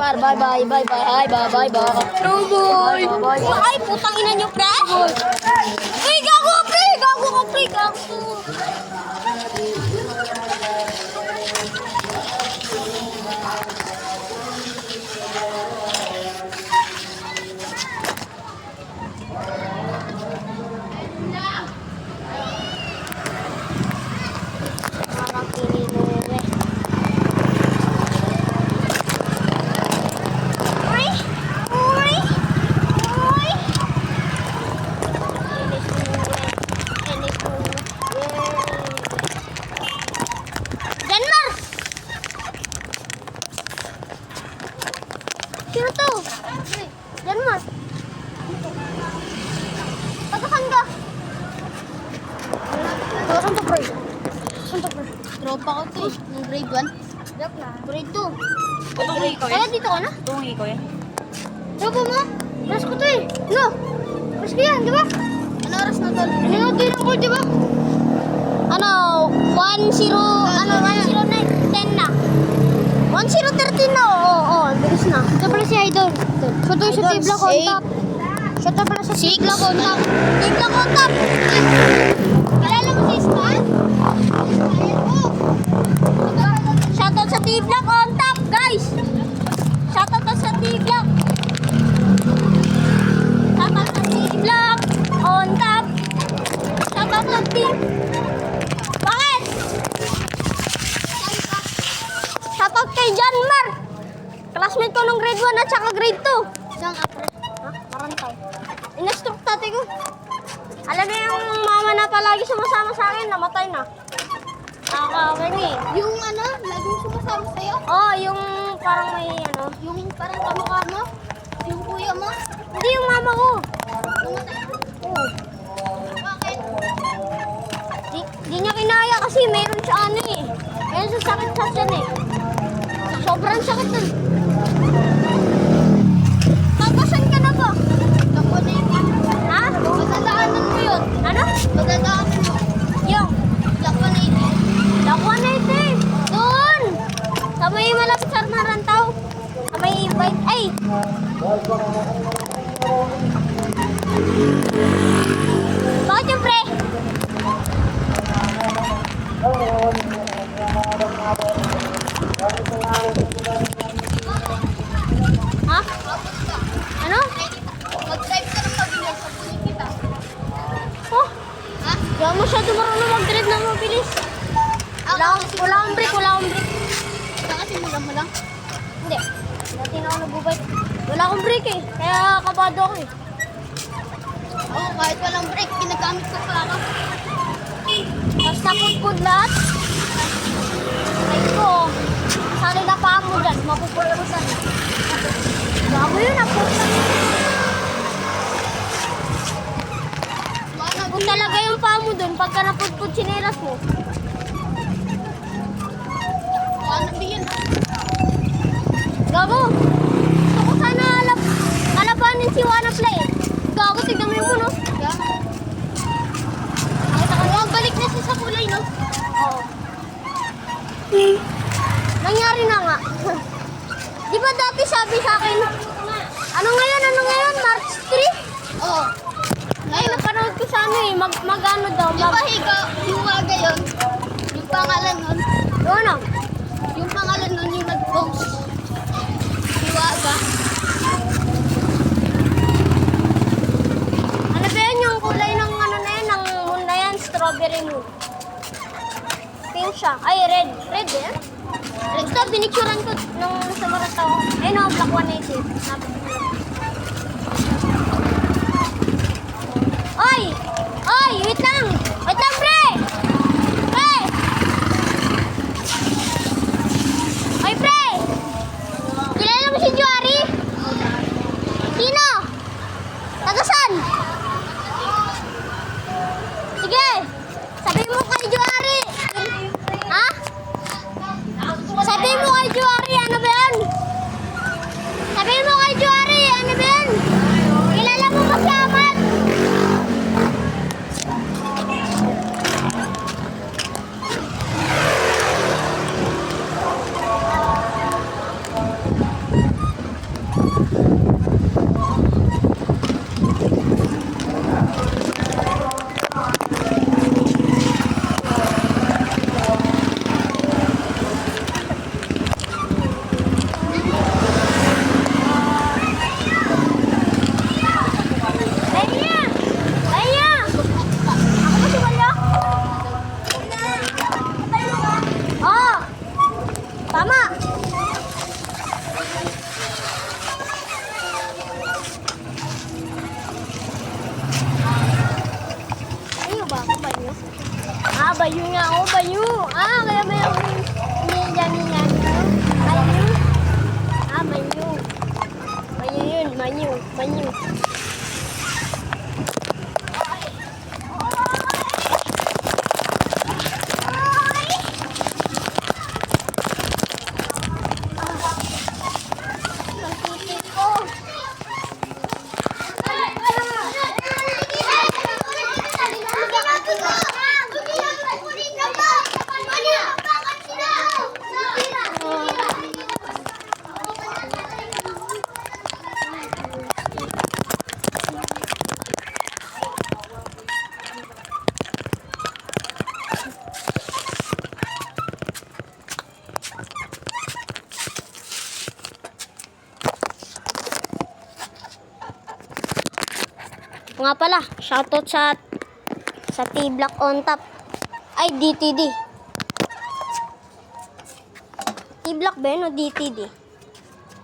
par. Bye bye, bye bye, hi, bye bye, bye. No boy. Ay, putang ina nyo, pre. Ay, gago ka, pre. Gago ka, pre. Gago. Sino to? Janmar. Patakan ka. Saan to, pre? Saan to, pre? Tropa ko to. Nung grade 1. Joke na. Grade 2. Tungi ko Kaya dito ka na? Tungi ko yan. Tropa mo? Oras ko to eh. No. Oras ko yan, di ba? Ano oras na tol? Ano yung din ako, di ba? Ano? 10 na. 10:13 na. Oo, bilis na. Ito pala si Idol. Ito yung sa T-Block on top. Ito pala sa T-Block on top. T-Block on top. Kilala mo si Stan? Shoutout sa T-Block on top, guys. Shoutout sa T-Block. Shoutout sa T-Block on top. Shoutout sa T-Block. Bakit? Shoutout kay Janmar. Classmate ko nung grade 1 at saka grade 2. Saan ka pre? Ha? Marantay. Inastroke tate ko. Alam niyo yung mama na palagi sumasama sa akin, namatay na. Nakakawin eh. Yung ano, laging sumasama sa'yo? Oh, yung parang may ano. Yung parang kamukha mo? Yung kuya mo? Hindi yung mama ko. Namatay na? Oo. Bakit? Di niya kinaya kasi meron siya ano eh. Meron sa sakit sa tiyan eh. Sobrang sakit nun. Pagkasan ka na ba? Naku na yun. Ha? Madadaanan mo yun. Ano? Madadaanan mo. Yung. Lakwa na yun. Lakwa na ito eh. Doon. Sa may malapit sa Marantaw. Sa may bike. Ay! Bakit yung pre? Ha? Ano? Mag-drive ka ng pabilis sa punin kita. Oh, Ha? di ako masyado marunong mag-drive na mabilis. Wala akong break, wala akong break. Baka kasi mo lang. Hindi. Dati na ako nag-bike. Wala akong break eh. Kaya kabado ako eh. Oo, kahit walang brake, ginagamit ko pa ako. Tapos napudpud lahat. Ay ko, sali na pa mo dyan. Mapupulusan. Bago yun, napusan. Kung talaga yung paa mo dun, pagka napudpud sinelas mo. Ano yun? Gago! Gusto ko sana alabanin si Wannaplay. Gago, tignan mo yung muno. Yeah. Balik na siya sa kulay, no? Oo. Nangyari na nga. Di ba dati sabi sa akin, ano ngayon, March 3? Oo. Ay, napanood ko sa ano eh, mag-ano daw, Di ba hiwaga yun? Yung pangalan nun? ano? Yung pangalan nun yung nag-post. Hiwaga. Ano ba yan yung kulay ng ano na yan, ng moon na yan, strawberry moon. Pink siya. Ay, red. Red yan? Ito, pinicturan ko nung sa Marataw. Ayun o, Black 180. Oy! Oy! Wait lang! Wait lang, pre! Pre! Oy, pre! Kilala mo si Juari? Sino? Tagasan? Sige! Sabihin mo kay Juari! Ha? Sabihin mo kay Juari, ano ba yan? Sabihin mo kay Juari, ano ba yan? Kilala mo ba si Amat? Banyo, banyo. Nga pala, shoutout sa T-Block on top. Ay, DTD. T-Block ba yun o DTD?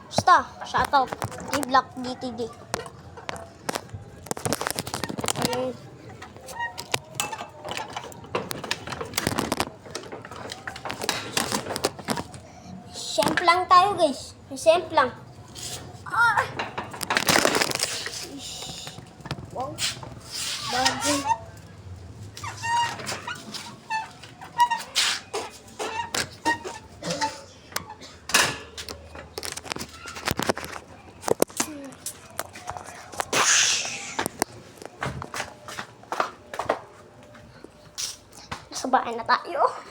Basta, shoutout. T-Block, DTD. Ayun. Simple lang tayo guys. Simple lang. Ah! Wow. Bagay. Nasa bahay na tayo.